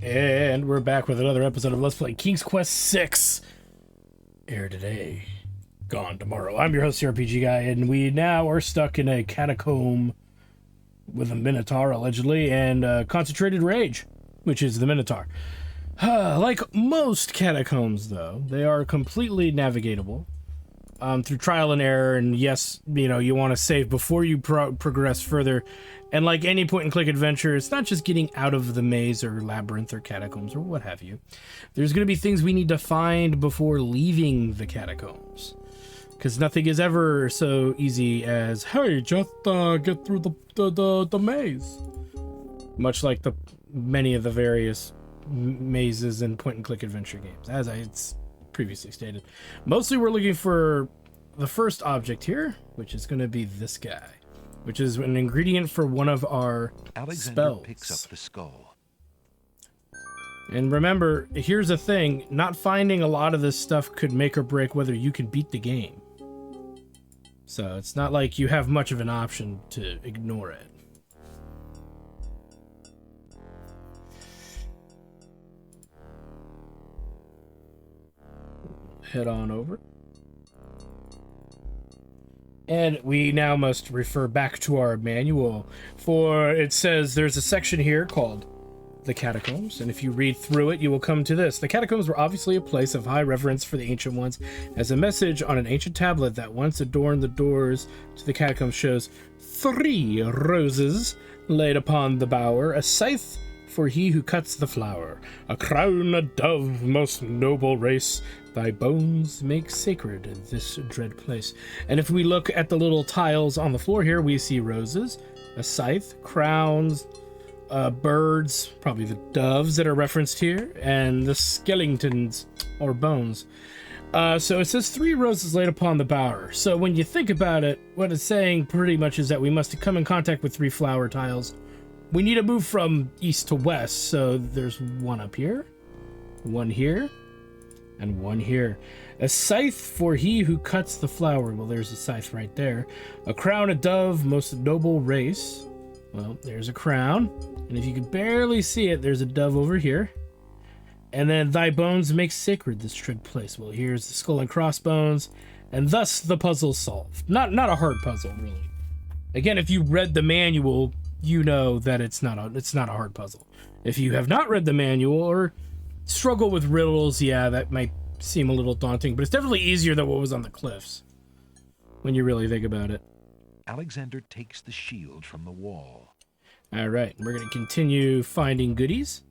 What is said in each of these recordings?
And we're back with another episode of Let's Play King's Quest 6. Air today, gone tomorrow. I'm your host, the RPG Guy, and we now are stuck in a catacomb with a Minotaur, allegedly, and concentrated rage, which is the Minotaur. Like most catacombs, though, they are completely navigatable through trial and error, and yes, you want to save before you progress further. And like any point-and-click adventure, it's not just getting out of the maze or labyrinth or catacombs or what have you. There's going to be things we need to find before leaving the catacombs. Because nothing is ever so easy as, hey, just get through the maze. Much like many of the various mazes and point-and-click adventure games, as it's previously stated. Mostly we're looking for the first object here, which is going to be this guy. Which is an ingredient for one of our spells. Picks up the skull. And remember, here's the thing, not finding a lot of this stuff could make or break whether you can beat the game. So it's not like you have much of an option to ignore it. Head on over. And we now must refer back to our manual, for it says there's a section here called the Catacombs, and if you read through it, you will come to this. The Catacombs were obviously a place of high reverence for the Ancient Ones, as a message on an ancient tablet that once adorned the doors to the Catacombs shows 3 roses laid upon the bower, a scythe for he who cuts the flower, a crown, a dove, most noble race, thy bones make sacred this dread place. And if we look at the little tiles on the floor here, we see roses, a scythe, crowns, birds, probably the doves that are referenced here, and the skeletons or bones. So it says 3 roses laid upon the bower. So when you think about it, what it's saying pretty much is that we must come in contact with 3 flower tiles. We need to move from east to west, so there's 1 up here, 1 here, and 1 here. A scythe for he who cuts the flower. Well, there's a scythe right there. A crown, a dove, most noble race. Well, there's a crown. And if you can barely see it, there's a dove over here. And then thy bones make sacred this dread place. Well, here's the skull and crossbones. And thus the puzzle solved. Not a hard puzzle, really. Again, if you read the manual, you know that it's not a hard puzzle. If you have not read the manual or struggle with riddles, yeah, that might seem a little daunting, but it's definitely easier than what was on the cliffs when you really think about it. Alexander takes the shield from the wall. All right, we're going to continue finding goodies.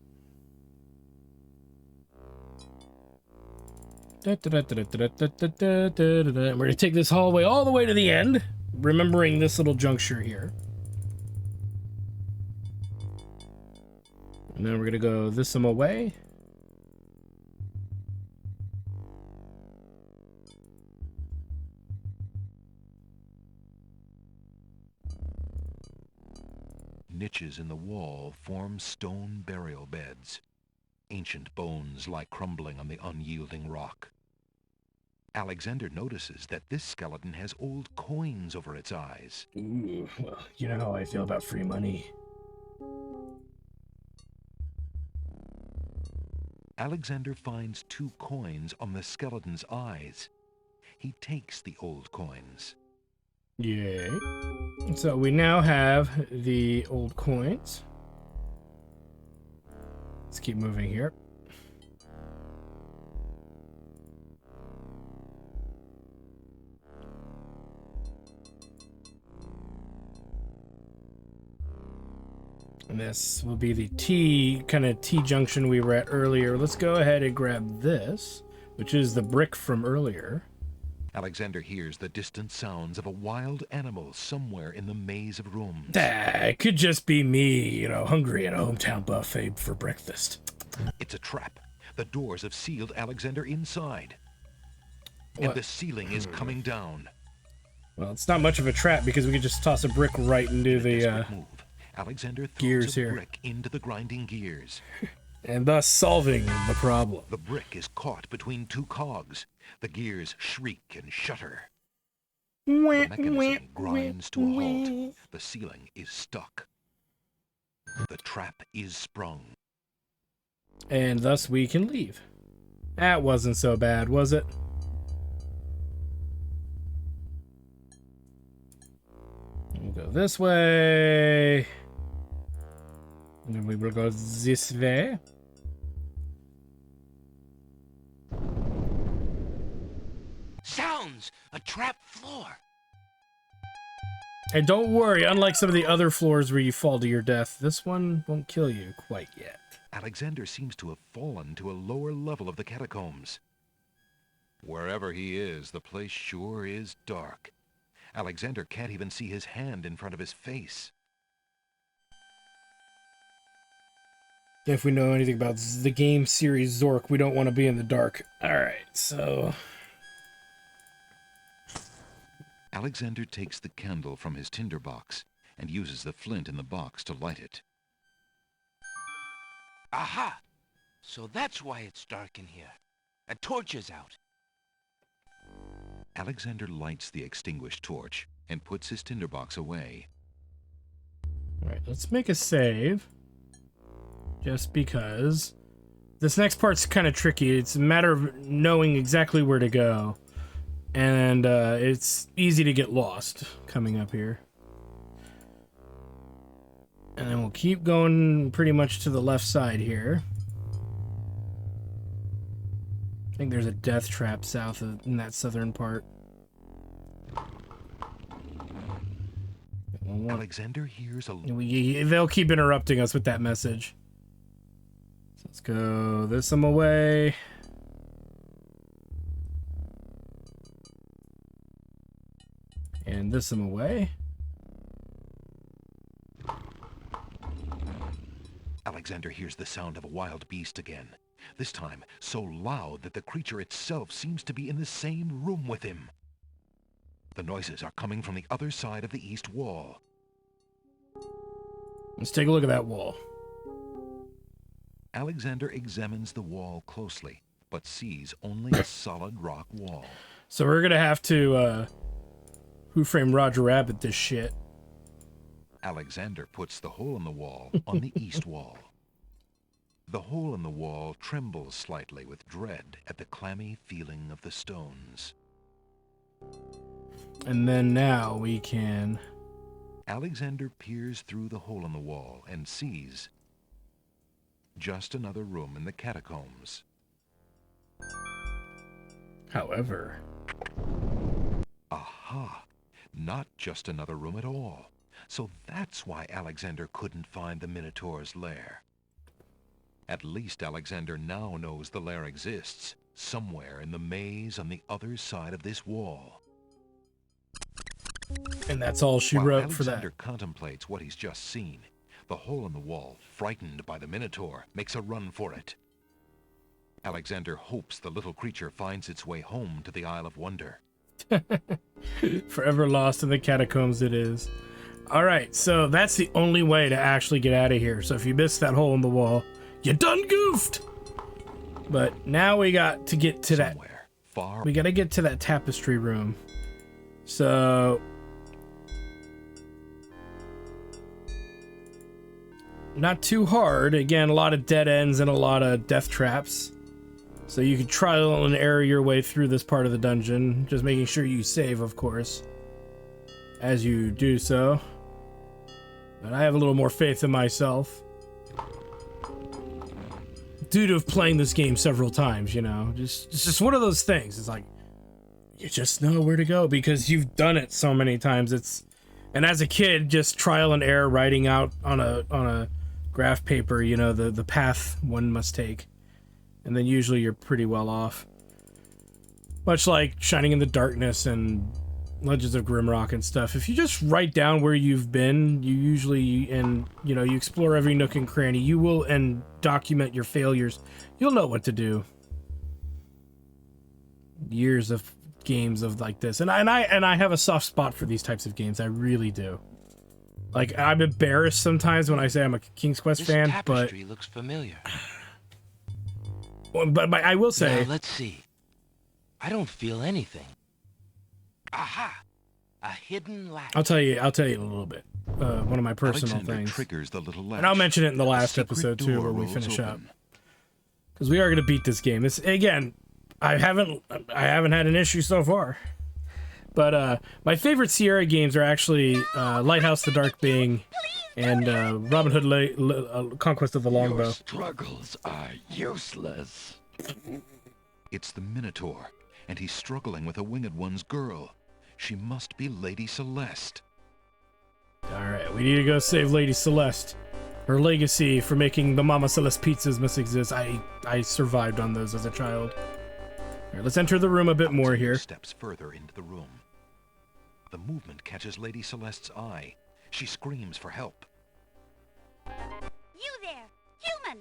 We're going to take this hallway all the way to the end, remembering this little juncture here. And then we're going to go this some way. Niches in the wall form stone burial beds. Ancient bones lie crumbling on the unyielding rock. Alexander notices that this skeleton has old coins over its eyes. Ooh, well, you know how I feel about free money. Alexander finds 2 coins on the skeleton's eyes. He takes the old coins. Yay. So we now have the old coins. Let's keep moving here. And this will be the T-junction we were at earlier. Let's go ahead and grab this, which is the brick from earlier. Alexander hears the distant sounds of a wild animal somewhere in the maze of rooms. It could just be me, hungry at a hometown buffet for breakfast. It's a trap. The doors have sealed Alexander inside. What? And the ceiling is coming down. Well, it's not much of a trap because we can just toss a brick right into the move. Alexander gears throws a here. brick into the grinding gears. And thus solving the problem. The brick is caught between 2 cogs. The gears shriek and shudder. The mechanism grinds to a halt. The ceiling is stuck. The trap is sprung. And thus we can leave. That wasn't so bad, was it? We'll go this way. And then we will go this way. Sounds! A trap floor! And don't worry, unlike some of the other floors where you fall to your death, this one won't kill you quite yet. Alexander seems to have fallen to a lower level of the catacombs. Wherever he is, the place sure is dark. Alexander can't even see his hand in front of his face. If we know anything about the game series Zork, we don't want to be in the dark. Alright, so... Alexander takes the candle from his tinderbox and uses the flint in the box to light it. Aha! So that's why it's dark in here. A torch is out. Alexander lights the extinguished torch and puts his tinderbox away. Alright, let's make a save. Just because this next part's kind of tricky. It's a matter of knowing exactly where to go. And it's easy to get lost coming up here. And then we'll keep going pretty much to the left side here. I think there's a death trap south of in that southern part. Alexander hears a... They'll keep interrupting us with that message. So let's go this away. And this away. Alexander hears the sound of a wild beast again. This time so loud that the creature itself seems to be in the same room with him. The noises are coming from the other side of the east wall. Let's take a look at that wall. Alexander examines the wall closely, but sees only a solid rock wall. So we're gonna have to, Who Framed Roger Rabbit this shit. Alexander puts the hole in the wall on the east wall. The hole in the wall trembles slightly with dread at the clammy feeling of the stones. And then now we can... Alexander peers through the hole in the wall and sees just another room in the catacombs. However... Aha! Not just another room at all. So that's why Alexander couldn't find the Minotaur's lair. At least Alexander now knows the lair exists, somewhere in the maze on the other side of this wall. And that's all she While wrote for that. Alexander contemplates what he's just seen, the hole in the wall, frightened by the Minotaur, makes a run for it. Alexander hopes the little creature finds its way home to the Isle of Wonder. Forever lost in the catacombs it is. Alright, so that's the only way to actually get out of here. So if you missed that hole in the wall, you done goofed! But now we got to get to that. We gotta get to that tapestry room. So... not too hard. Again, a lot of dead ends and a lot of death traps. So you can trial and error your way through this part of the dungeon. Just making sure you save, of course, as you do so. But I have a little more faith in myself. Due to playing this game several times, you know. It's just one of those things. It's like, you just know where to go because you've done it so many times. And as a kid, just trial and error, writing out on a graph paper, you know, the path one must take. And then usually you're pretty well off. Much like Shining in the Darkness and Legends of Grimrock and stuff. If you just write down where you've been, you usually, and you know, you explore every nook and cranny, you will, and document your failures, you'll know what to do. Years of games of like this, and I have a soft spot for these types of games. I really do. Like, I'm embarrassed sometimes when I say I'm a King's Quest fan, but tapestry looks familiar. But I will say, now, let's see. I don't feel anything. Aha! A hidden latch. I'll tell you in a little bit. One of my personal Alexander things, triggers the little latch, and I'll mention it in the last secret episode too, door where we rolls finish up. open. Because we are gonna beat this game. This again, I haven't had an issue so far. But my favorite Sierra games are actually Lighthouse: The Dark Bing and Robin Hood Conquest of the Longbow. Your struggles are useless. It's the Minotaur, and he's struggling with a Winged One's girl. She must be Lady Celeste. Alright, we need to go save Lady Celeste. Her legacy for making the Mama Celeste pizzas must exist. I survived on those as a child. Alright, let's enter the room a bit more here. Steps further into the room. The movement catches Lady Celeste's eye. She screams for help. You there, human!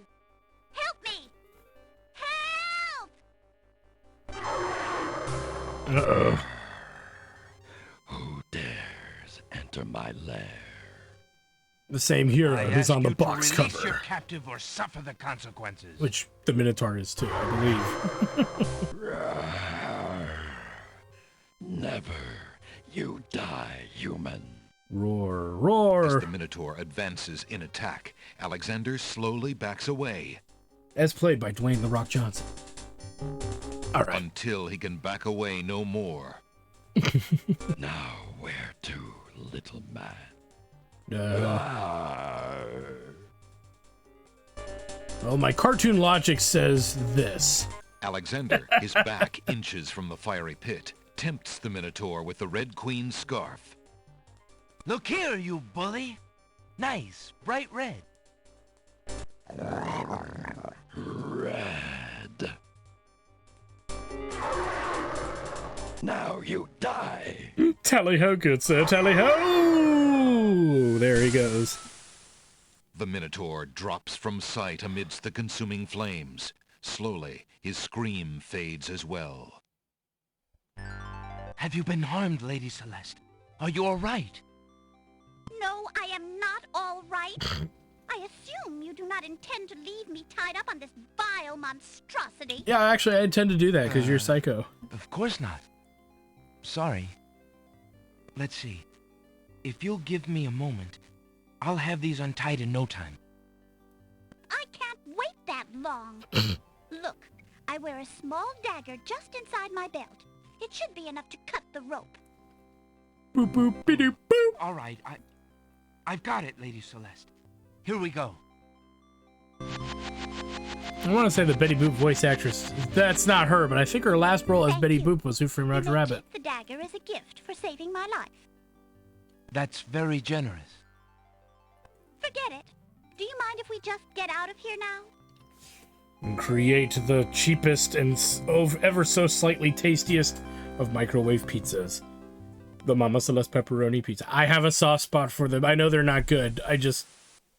Help me! Help! Uh-oh. Who dares enter my lair? The same hero I who's ask on the you to box release cover. your captive or suffer the consequences. Which the Minotaur is too, I believe. Never. You die, human. Roar, As roar! the Minotaur advances in attack, Alexander slowly backs away As played by Dwayne "The Rock" Johnson. Alright. until he can back away no more. Now where to, little man? Well, my cartoon logic says this. Alexander, his back inches from the fiery pit, tempts the Minotaur with the Red Queen's scarf. Look here, you bully. Nice, bright red. Red. Now you die. Tally-ho, good sir, tally-ho! There he goes. The Minotaur drops from sight amidst the consuming flames. Slowly, his scream fades as well. Have you been harmed, Lady Celeste? Are you all right? No, I am not all right. I assume you do not intend to leave me tied up on this vile monstrosity. Yeah, actually, I intend to do that because you're psycho. Of course not. Sorry. Let's see. If you'll give me a moment, I'll have these untied in no time. I can't wait that long. Look, I wear a small dagger just inside my belt. It should be enough to cut the rope. Boop, boop, be-doop, boop. All right, I've got it, Lady Celeste. Here we go. I want to say the Betty Boop voice actress. That's not her, but I think her last role as Thank Betty you. Boop was Who Framed You Roger may Rabbit. keep the dagger as a gift for saving my life. That's very generous. Forget it. Do you mind if we just get out of here now? And create the cheapest and ever so slightly tastiest of microwave pizzas. The Mama Celeste pepperoni pizza. I have a soft spot for them. I know they're not good.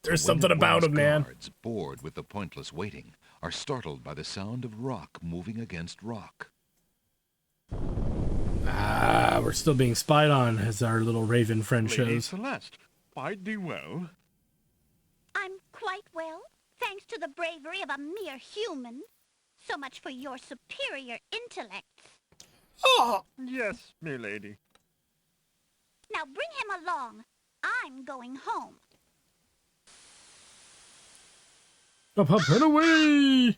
There's something about them, man. Guards, bored with the pointless waiting, are startled by the sound of rock moving against rock. Ah, we're still being spied on, as our little raven friend Lady shows. Celeste, bide thee well. I'm quite well, thanks to the bravery of a mere human. So much for your superior intellects. Oh! Yes, my lady. Now bring him along. I'm going home. Up, up, and away!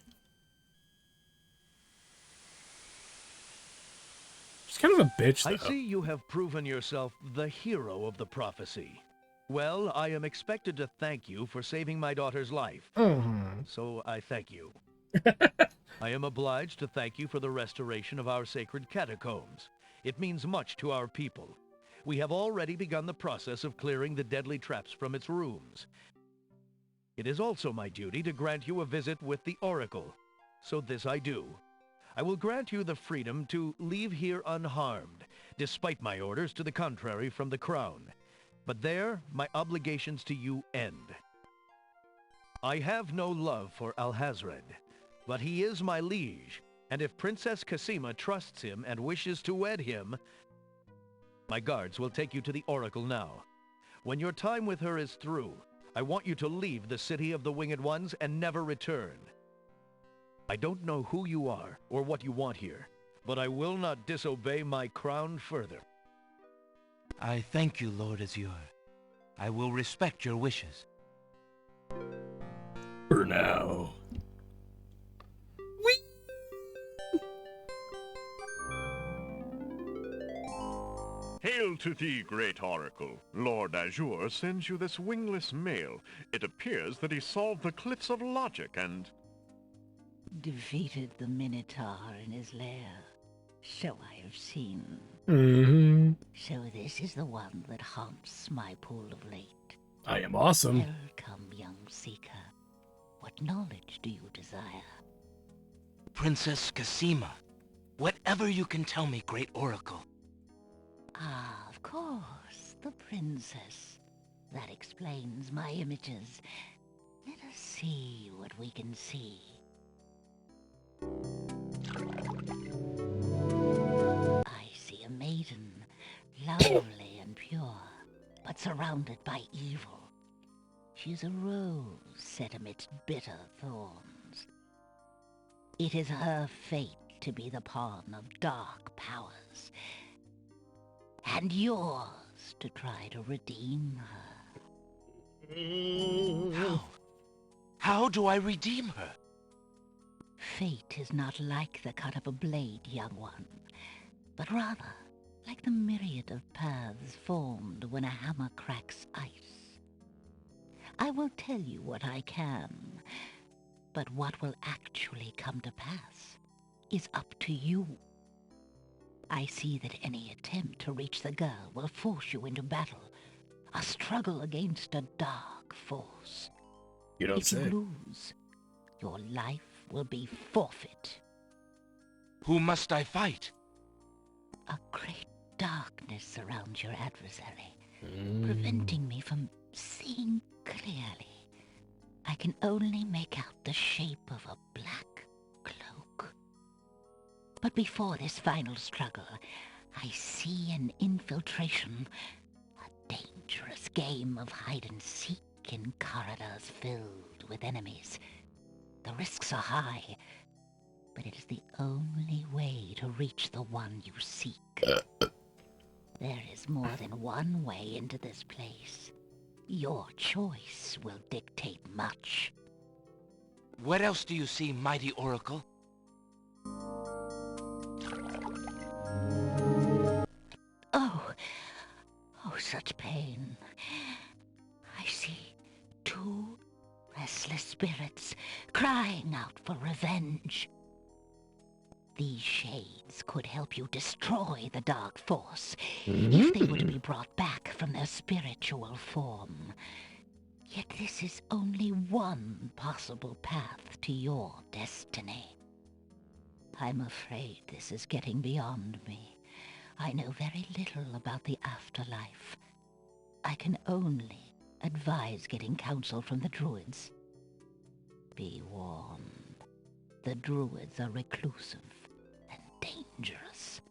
She's kind of a bitch, though. I see you have proven yourself the hero of the prophecy. Well, I am expected to thank you for saving my daughter's life. So I thank you. I am obliged to thank you for the restoration of our sacred catacombs. It means much to our people. We have already begun the process of clearing the deadly traps from its rooms. It is also my duty to grant you a visit with the Oracle. So this I do. I will grant you the freedom to leave here unharmed, despite my orders to the contrary from the Crown. But there, my obligations to you end. I have no love for Alhazred, but he is my liege, and if Princess Cassima trusts him and wishes to wed him, my guards will take you to the Oracle now. When your time with her is through, I want you to leave the City of the Winged Ones and never return. I don't know who you are or what you want here, but I will not disobey my crown further. I thank you, Lord Azure. I will respect your wishes. For now. Hail to thee, great oracle. Lord Azure sends you this wingless mail. It appears that he solved the cliffs of logic and... Defeated the Minotaur in his lair. So I have seen. Mm-hmm. So this is the one that haunts my pool of late. I am awesome. Welcome, young seeker. What knowledge do you desire? Princess Cassima, whatever you can tell me, great oracle. Ah, of course, the princess. That explains my images. Let us see what we can see. I see a maiden, lovely and pure, but surrounded by evil. She's a rose set amidst bitter thorns. It is her fate to be the pawn of dark powers, and yours to try to redeem her. How do I redeem her? Fate is not like the cut of a blade, young one, but rather like the myriad of paths formed when a hammer cracks ice. I will tell you what I can, but what will actually come to pass is up to you. I see that any attempt to reach the girl will force you into battle, a struggle against a dark force. You don't If say. you lose, your life will be forfeit. Who must I fight? A great darkness surrounds your adversary, preventing me from seeing clearly. I can only make out the shape of a black cloak. But before this final struggle, I see an infiltration, a dangerous game of hide-and-seek in corridors filled with enemies. The risks are high, but it is the only way to reach the one you seek. There is more than one way into this place. Your choice will dictate much. What else do you see, mighty oracle? Oh, such pain. I see two restless spirits crying out for revenge. These shades could help you destroy the dark force if they were to be brought back from their spiritual form. Yet this is only one possible path to your destiny. I'm afraid this is getting beyond me. I know very little about the afterlife. I can only advise getting counsel from the druids. Be warned. The druids are reclusive and dangerous.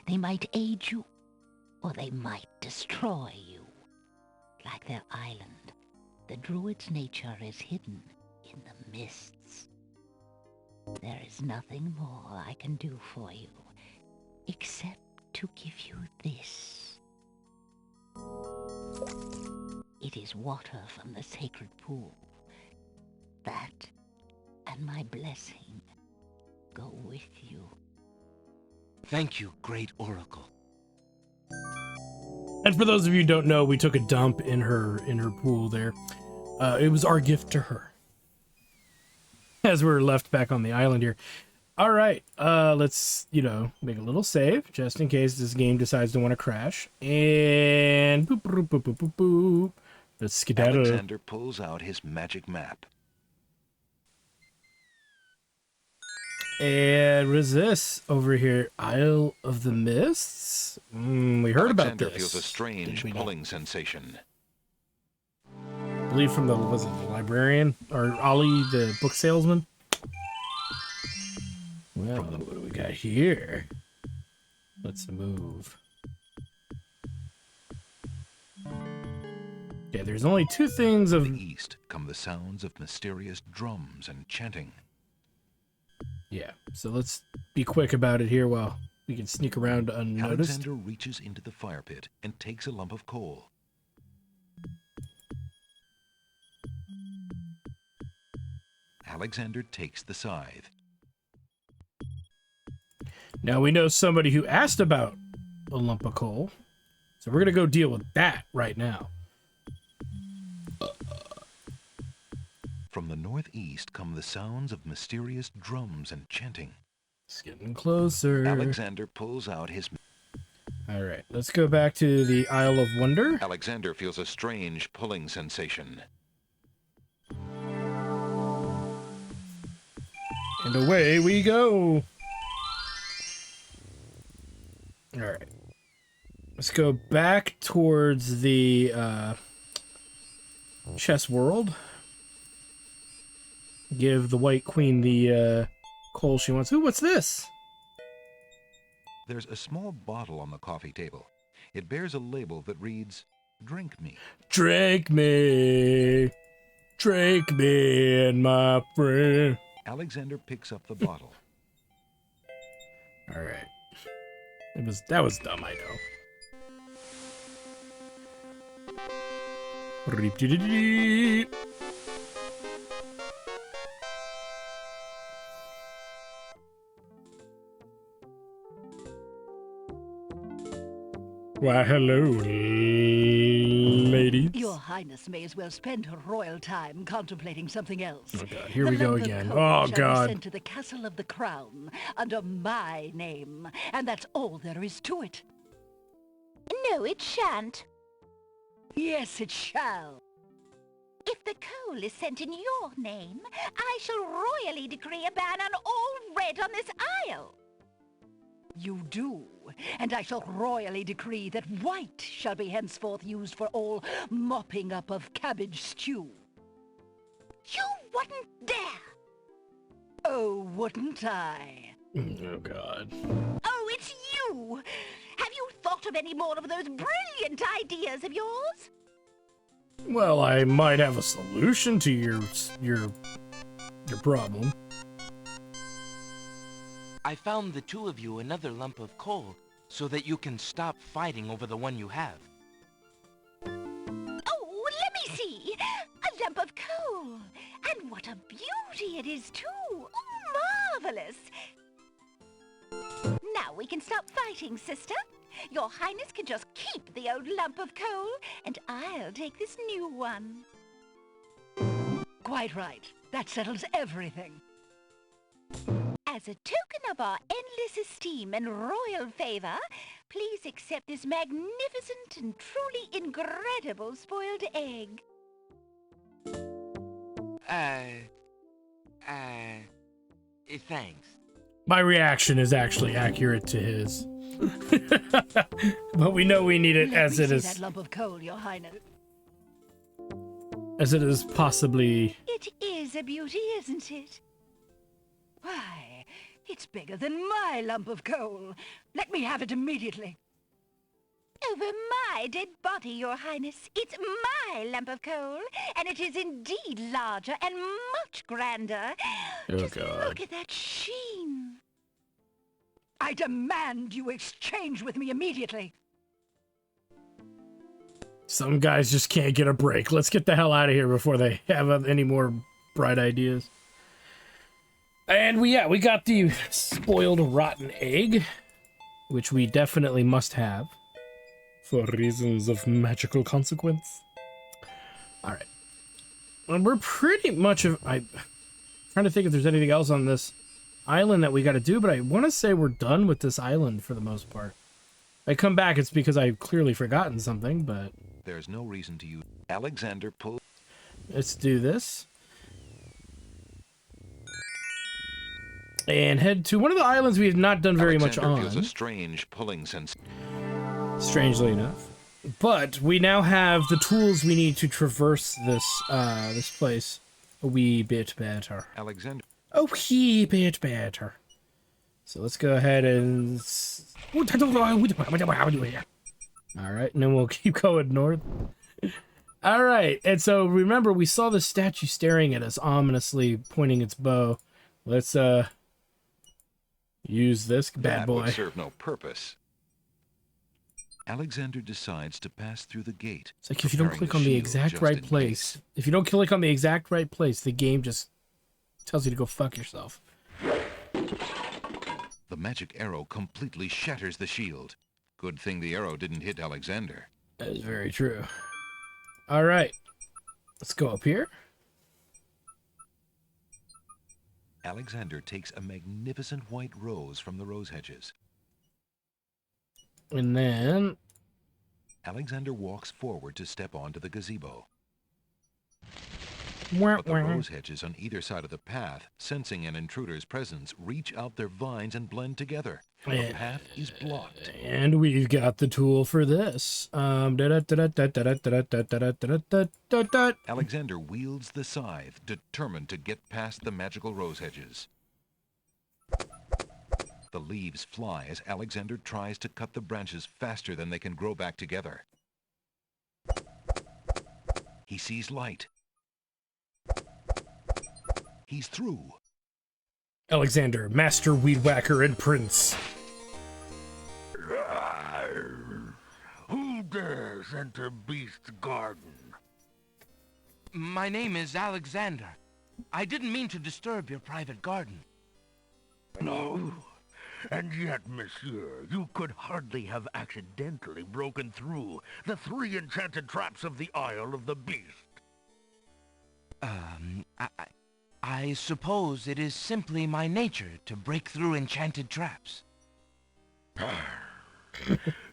They might aid you, or they might destroy you. Like their island, the druid's nature is hidden in the mists. There is nothing more I can do for you, except to give you this. It is water from the sacred pool. That and my blessing go with you. Thank you, great oracle. And for those of you who don't know, we took a dump in her pool there. It was our gift to her. As we were left back on the island here. All right, let's, make a little save just in case this game decides to want to crash. And boop, boop, boop, boop, boop, boop. Let's skedaddle. Alexander pulls out his magic map. And what is this over here? Isle of the Mists? We heard about Alexander this. feels a strange Didn't we? pulling sensation. I believe from the librarian? Or Ollie, the book salesman? Well, what do we got here? Let's move. Okay, there's only two things From of... the east come the sounds of mysterious drums and chanting. Yeah, so let's be quick about it here while we can sneak around unnoticed. Alexander reaches into the fire pit and takes a lump of coal. Alexander takes the scythe. Now we know somebody who asked about a lump of coal. So we're gonna go deal with that right now. From the northeast come the sounds of mysterious drums and chanting. It's getting closer. Alexander pulls out his... All right, let's go back to the Isle of Wonder. Alexander feels a strange pulling sensation. And away we go. All right. Let's go back towards the chess world. Give the White Queen the coal she wants. Ooh, what's this? There's a small bottle on the coffee table. It bears a label that reads, "Drink me." Drink me. Drink me and my friend. Alexander picks up the bottle. All right. That was dumb, I know. Why, hello, ladies. Your Highness may as well spend her royal time contemplating something else. Oh God, here we go again. Oh Shall be God. sent to the Castle of the Crown under my name, and that's all there is to it. No, it shan't. Yes, it shall. If the coal is sent in your name, I shall royally decree a ban on all red on this isle. You do, and I shall royally decree that white shall be henceforth used for all mopping up of cabbage stew. You wouldn't dare! Oh, wouldn't I? Oh God. Oh, it's you! Have you thought of any more of those brilliant ideas of yours? Well, I might have a solution to your problem. I found the two of you another lump of coal so that you can stop fighting over the one you have. Oh, let me see! A lump of coal! And what a beauty it is, too! Oh, marvelous! Now we can stop fighting, sister. Your Highness can just keep the old lump of coal, and I'll take this new one. Quite right. That settles everything. As a token of our endless esteem and royal favor, please accept this magnificent and truly incredible spoiled egg. Thanks. My reaction is actually accurate to his. But we know we need it as Let it me is. see that lump of coal, Your Highness. As it is possibly. It is a beauty, isn't it? Why, it's bigger than my lump of coal. Let me have it immediately. Over my dead body, Your Highness. It's my lump of coal, and it is indeed larger and much grander. Oh, Just God. look at that sheen. I demand you exchange with me immediately. Some guys just can't get a break. Let's get the hell out of here before they have any more bright ideas. And we got the spoiled rotten egg, which we definitely must have for reasons of magical consequence. All right. And we're pretty much I'm trying to think if there's anything else on this island that we got to do, but I want to say we're done with this island for the most part. If I come back, it's because I've clearly forgotten something, but There's no reason to use... Alexander pulls... let's do this. And head to one of the islands we have not done very much Alexander feels a on, strange pulling sensation. strangely enough. But we now have the tools we need to traverse this this place a wee bit better. Alexander... A wee bit better. So let's go ahead and... Alright, and then we'll keep going north. Alright, and so remember, we saw the statue staring at us, ominously pointing its bow. Let's, use this bad That boy. would serve no purpose. Alexander decides to pass through the gate. It's like if you don't preparing click on the shield exact just right in place, case. if you don't click on the exact right place, the game just tells you to go fuck yourself. The magic arrow completely shatters the shield. Good thing the arrow didn't hit Alexander. That is very true. All right. Let's go up here. Alexander takes a magnificent white rose from the rose hedges. And then... Alexander walks forward to step onto the gazebo. Wah, But the wah. rose hedges on either side of the path, sensing an intruder's presence, reach out their vines and blend together. The path is blocked. And we've got the tool for this. Alexander wields the scythe, determined to get past the magical rose hedges. The leaves fly as Alexander tries to cut the branches faster than they can grow back together. He sees light. He's through. Alexander, master weed whacker and prince. Who dares enter Beast's garden? My name is Alexander. I didn't mean to disturb your private garden. No. And yet, monsieur, you could hardly have accidentally broken through the 3 enchanted traps of the Isle of the Beast. I suppose it is simply my nature to break through enchanted traps.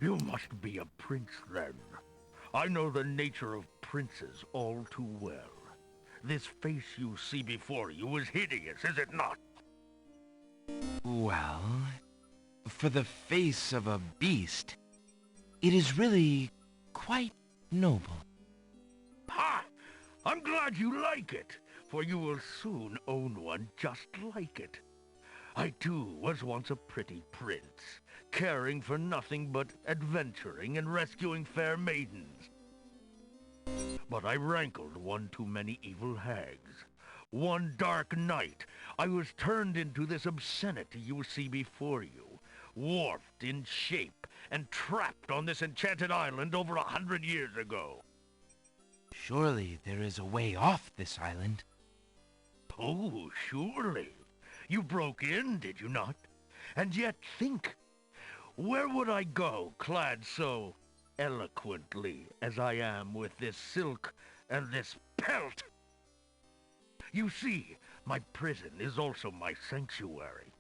You must be a prince, then. I know the nature of princes all too well. This face you see before you is hideous, is it not? Well, for the face of a beast, it is really quite noble. Ha! I'm glad you like it, for you will soon own one just like it. I too was once a pretty prince, caring for nothing but adventuring and rescuing fair maidens. But I rankled one too many evil hags. One dark night, I was turned into this obscenity you see before you, warped in shape and trapped on this enchanted island over 100 years ago. Surely there is a way off this island. Oh, surely. You broke in, did you not? And yet think, where would I go clad so eloquently as I am with this silk and this pelt? You see, my prison is also my sanctuary.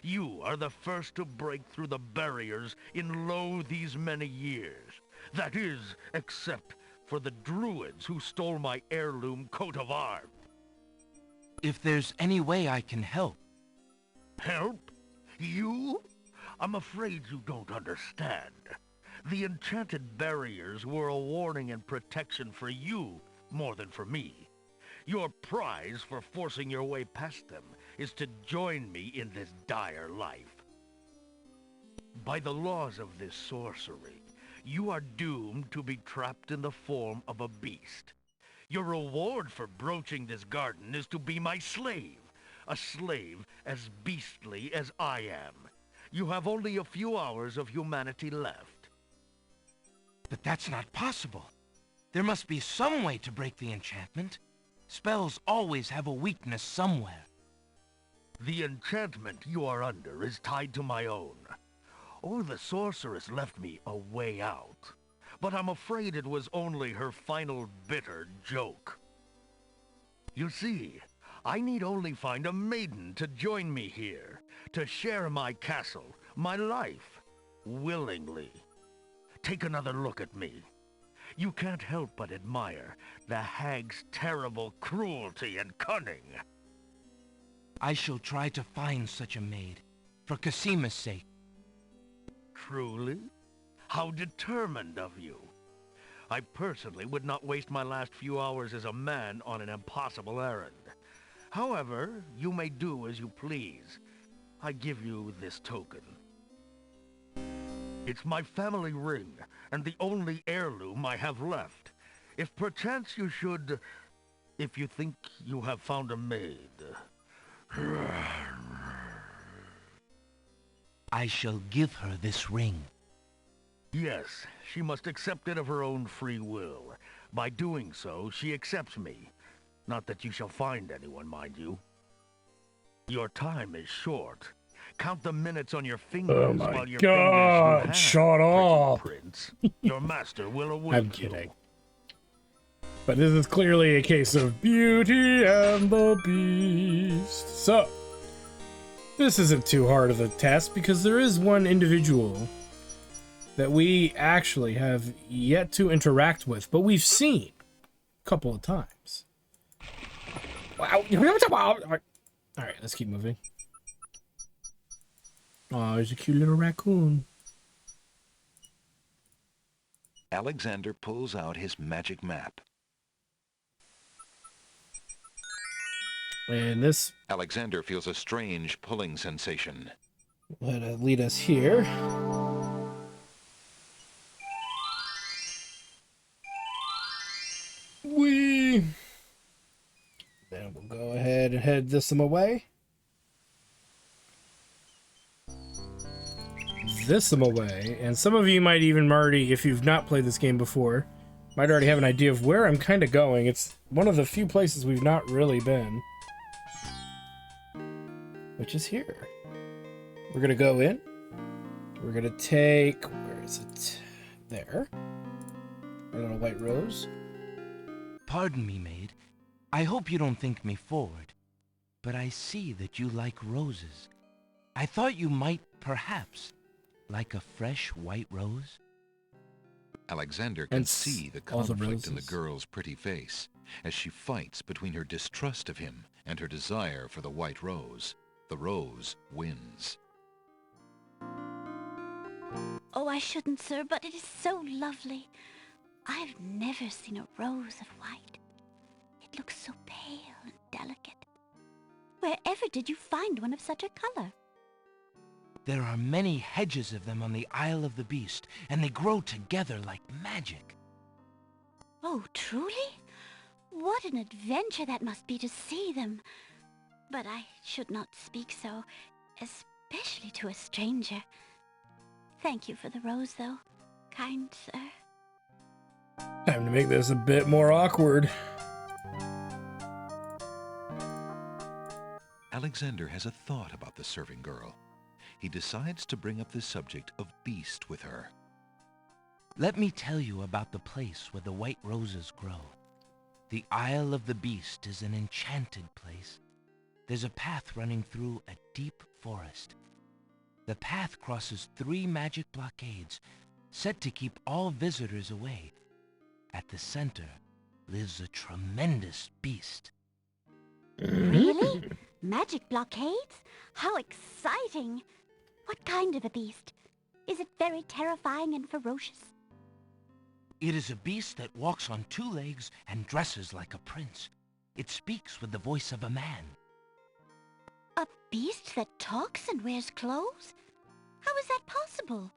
You are the first to break through the barriers in lo these many years. That is, except for the druids who stole my heirloom coat of arms. If there's any way I can help. Help? You? I'm afraid you don't understand. The enchanted barriers were a warning and protection for you more than for me. Your prize for forcing your way past them is to join me in this dire life. By the laws of this sorcery, you are doomed to be trapped in the form of a beast. Your reward for broaching this garden is to be my slave. A slave as beastly as I am. You have only a few hours of humanity left. But that's not possible. There must be some way to break the enchantment. Spells always have a weakness somewhere. The enchantment you are under is tied to my own. Oh, the sorceress left me a way out. But I'm afraid it was only her final bitter joke. You see, I need only find a maiden to join me here, to share my castle, my life, willingly. Take another look at me. You can't help but admire the hag's terrible cruelty and cunning. I shall try to find such a maid, for Casima's sake. Truly? How determined of you. I personally would not waste my last few hours as a man on an impossible errand. However, you may do as you please. I give you this token. It's my family ring, and the only heirloom I have left. If perchance you should... if you think you have found a maid... I shall give her this ring. Yes, she must accept it of her own free will. By doing so, she accepts me. Not that you shall find anyone, mind you. Your time is short. Count the minutes on your fingers my while your God, fingers move shut hands, up. pretty prince. Your master will await I'm kidding. But this is clearly a case of Beauty and the Beast. So, this isn't too hard of a test because there is one individual that we actually have yet to interact with, but we've seen a couple of times. Wow. Alright, let's keep moving. Oh, there's a cute little raccoon. Alexander pulls out his magic map. And this Alexander feels a strange pulling sensation. will lead us here. Then we'll go ahead and head this away. This away. And some of you might even already, if you've not played this game before, might already have an idea of where I'm kind of going. It's one of the few places we've not really been. Which is here. We're going to go in. We're going to take... Where is it? There. A little white rose. Pardon me, maid. I hope you don't think me forward, but I see that you like roses. I thought you might, perhaps, like a fresh white rose. Alexander can And see the all the conflict in the roses. girl's pretty face as she fights between her distrust of him and her desire for the white rose. The rose wins. Oh, I shouldn't, sir, but it is so lovely. I've never seen a rose of white. It looks so pale and delicate. Wherever did you find one of such a color? There are many hedges of them on the Isle of the Beast, and they grow together like magic. Oh, truly? What an adventure that must be to see them. But I should not speak so, especially to a stranger. Thank you for the rose, though, kind sir. Time to make this a bit more awkward. Alexander has a thought about the serving girl. He decides to bring up the subject of Beast with her. Let me tell you about the place where the white roses grow. The Isle of the Beast is an enchanted place. There's a path running through a deep forest. The path crosses 3 magic blockades, set to keep all visitors away. At the center lives a tremendous beast. Really? Magic blockades? How exciting! What kind of a beast? Is it very terrifying and ferocious? It is a beast that walks on 2 legs and dresses like a prince. It speaks with the voice of a man. A beast that talks and wears clothes? How is that possible?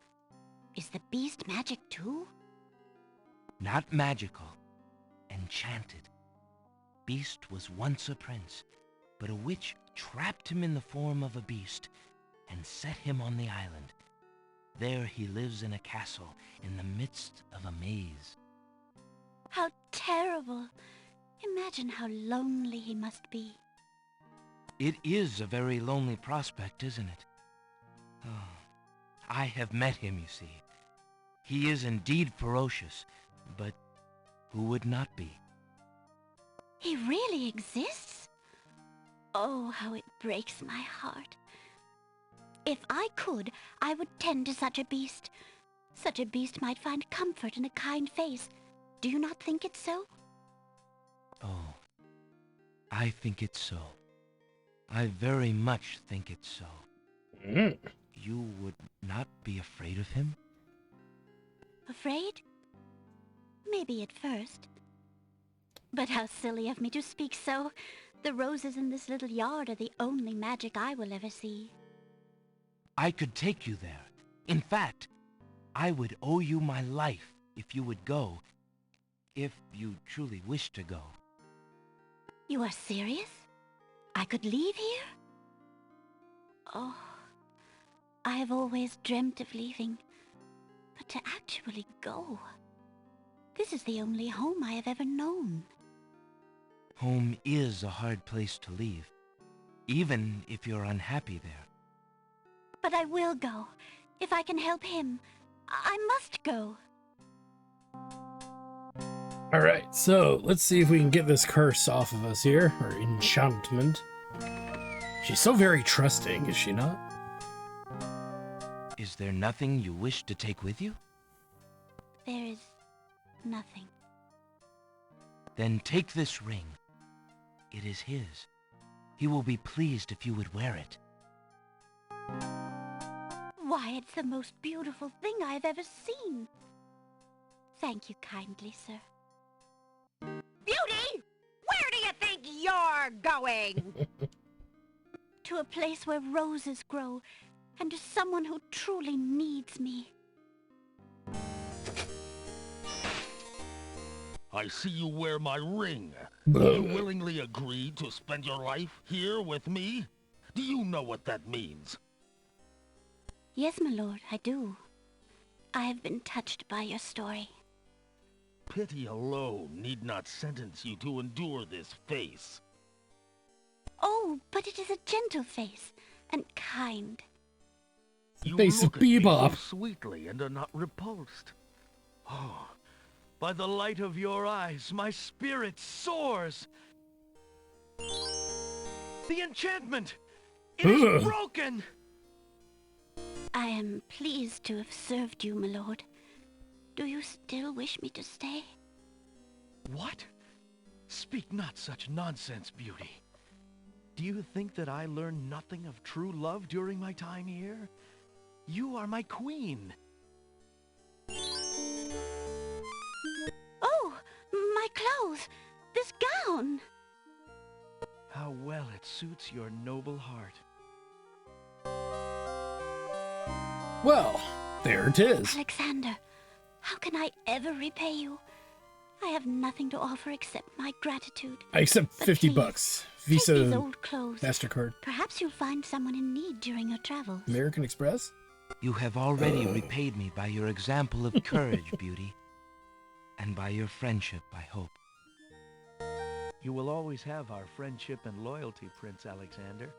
Is the beast magic too? Not magical, enchanted. Beast was once a prince, but a witch trapped him in the form of a beast and set him on the island. There he lives in a castle in the midst of a maze. How terrible! Imagine how lonely he must be. It is a very lonely prospect, isn't it? Oh, I have met him, you see. He is indeed ferocious, but who would not be? He really exists? Oh, how it breaks my heart. If I could, I would tend to such a beast. Such a beast might find comfort in a kind face. Do you not think it so? Oh, I think it's so. I very much think it's so. You would not be afraid of him? Afraid? Maybe at first. But how silly of me to speak so. The roses in this little yard are the only magic I will ever see. I could take you there. In fact, I would owe you my life if you would go, if you truly wish to go. You are serious? I could leave here? Oh, I have always dreamt of leaving, but to actually go. This is the only home I have ever known. Home is a hard place to leave, even if you're unhappy there. But I will go. If I can help him, I must go. All right, so let's see if we can get this curse off of us here, or enchantment. She's so very trusting, is she not? Is there nothing you wish to take with you? There is nothing. Then take this ring. It is his. He will be pleased if you would wear it. Why, it's the most beautiful thing I've ever seen. Thank you kindly, sir. Beauty! Where do you think you're going? To a place where roses grow, and to someone who truly needs me. I see you wear my ring. You willingly agreed to spend your life here with me? Do you know what that means? Yes, my lord, I do. I have been touched by your story. Pity alone need not sentence you to endure this face. Oh, but it is a gentle face, and kind. You Face of look at me Bebop. so sweetly and are not repulsed. Oh, by the light of your eyes, my spirit soars. The enchantment! It is broken! I am pleased to have served you, my lord. Do you still wish me to stay? What? Speak not such nonsense, Beauty. Do you think that I learned nothing of true love during my time here? You are my queen. Oh, my clothes! This gown! How well it suits your noble heart. Well, there it is. Alexander, how can I ever repay you? I have nothing to offer except my gratitude. I accept But 50 please, bucks. Take these Visa, old clothes. MasterCard, Perhaps you'll find someone in need during your travels. American Express. You have already repaid me by your example of courage, Beauty. And by your friendship, I hope. You will always have our friendship and loyalty, Prince Alexander.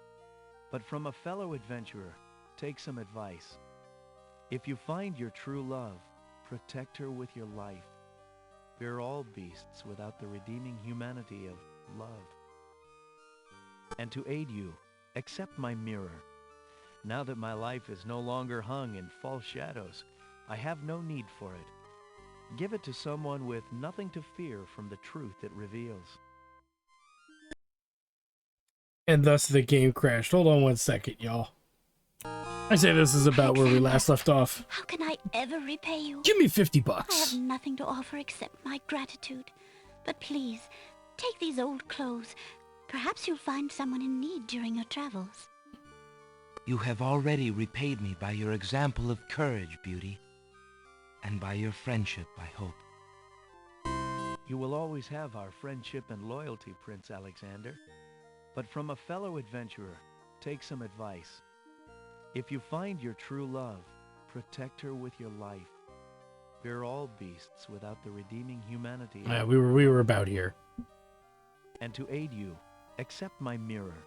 But from a fellow adventurer, take some advice. If you find your true love, protect her with your life. We're all beasts without the redeeming humanity of love. And to aid you, accept my mirror. Now that my life is no longer hung in false shadows, I have no need for it. Give it to someone with nothing to fear from the truth it reveals. And thus the game crashed. Hold on one second, y'all. I say this is about where we last left off. How can I ever repay you? Give me 50 I bucks. have nothing to offer except my gratitude. But please, take these old clothes. Perhaps you'll find someone in need during your travels. You have already repaid me by your example of courage, Beauty. And by your friendship, I hope. You will always have our friendship and loyalty, Prince Alexander. But from a fellow adventurer, take some advice. If you find your true love, protect her with your life. We're all beasts without the redeeming humanity. Yeah, we were about here. And to aid you, accept my mirror.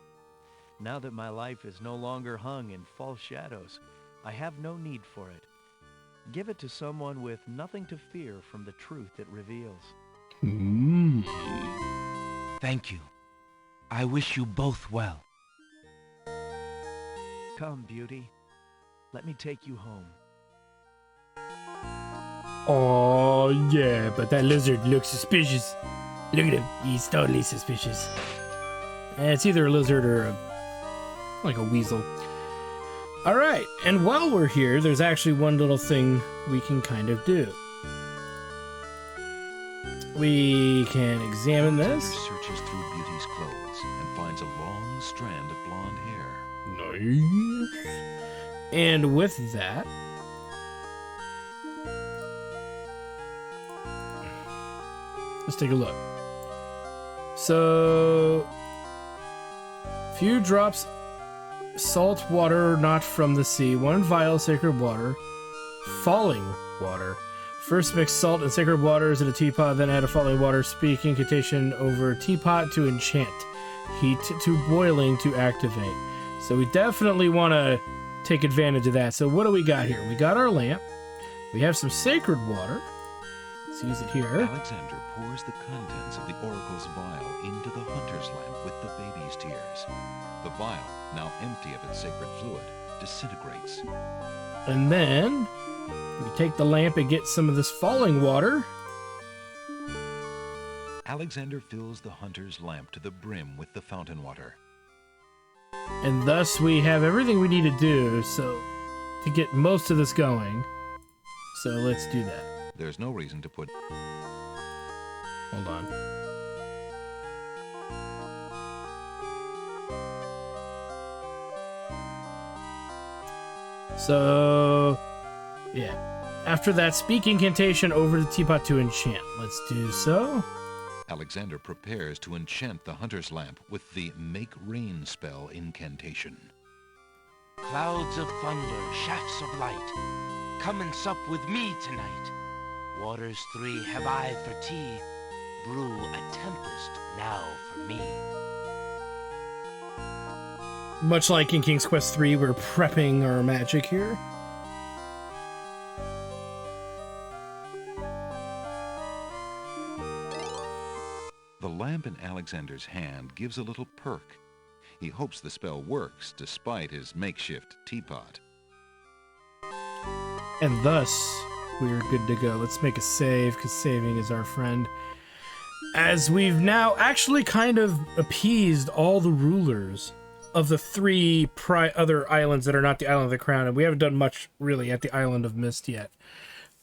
Now that my life is no longer hung in false shadows, I have no need for it. Give it to someone with nothing to fear from the truth it reveals. Thank you. I wish you both well. Come, Beauty. Let me take you home. Oh, yeah, but that lizard looks suspicious. Look at him. He's totally suspicious. It's either a lizard or like a weasel. All right, and while we're here, there's actually one little thing we can kind of do. We can examine this. Alexander searches through Beauty's clothes and finds a long strand of blonde hair. Nice. And with that, let's take a look. So, few drops salt water not from the sea, 1 vial sacred water, falling water. First mix salt and sacred waters in a teapot, then add a falling water, speak incantation over teapot to enchant. Heat to boiling to activate. So we definitely want to take advantage of that. So what do we got here? We got our lamp. We have some sacred water. Let's use it here. Alexander pours the contents of the oracle's vial into the hunter's lamp with the baby's tears. The vial, now empty of its sacred fluid, disintegrates. And then we take the lamp and get some of this falling water. Alexander fills the hunter's lamp to the brim with the fountain water. And thus we have everything we need to do to get most of this going. So let's do that. There's no reason to put... Hold on. So, yeah. After that, speak incantation over the teapot to enchant. Let's do so. Alexander prepares to enchant the hunter's lamp with the Make Rain spell incantation. Clouds of thunder, shafts of light, come and sup with me tonight. Waters 3 have I for tea, brew a tempest now for me. Much like in King's Quest 3, we're prepping our magic here. The lamp in Alexander's hand gives a little perk. He hopes the spell works despite his makeshift teapot. And thus, we're good to go. Let's make a save, because saving is our friend. As we've now actually kind of appeased all the rulers of the 3 other islands that are not the Island of the Crown, and we haven't done much, really, at the Island of Mist yet.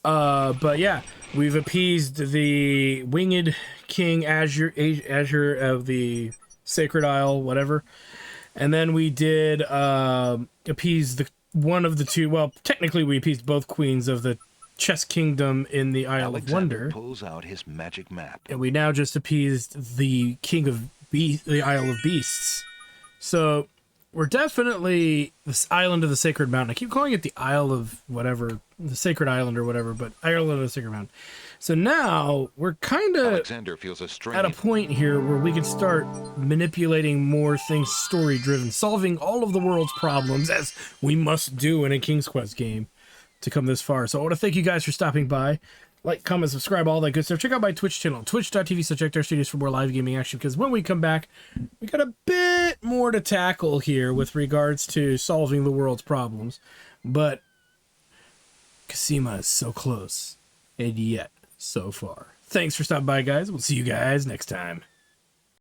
But yeah, we've appeased the winged king Azure of the Sacred Isle, whatever. And then we did appease one of the 2, well, technically we appeased both queens of the Chess Kingdom in the Isle of Wonder. Pulls out his magic map. And we now just appeased the king of the Isle of Beasts. So we're definitely this Island of the Sacred Mountain. I keep calling it the Isle of whatever, the Sacred Island or whatever, but Island of the Sacred Mountain. So now we're kind of Alexander feels a strain at a point here where we can start manipulating more things story-driven, solving all of the world's problems, as we must do in a King's Quest game to come this far. So I want to thank you guys for stopping by. Like, comment, subscribe, all that good stuff. Check out my Twitch channel, twitch.tv/Studios for more live gaming action, because when we come back, we got a bit more to tackle here with regards to solving the world's problems. But Kasima is so close, and yet so far. Thanks for stopping by, guys. We'll see you guys next time.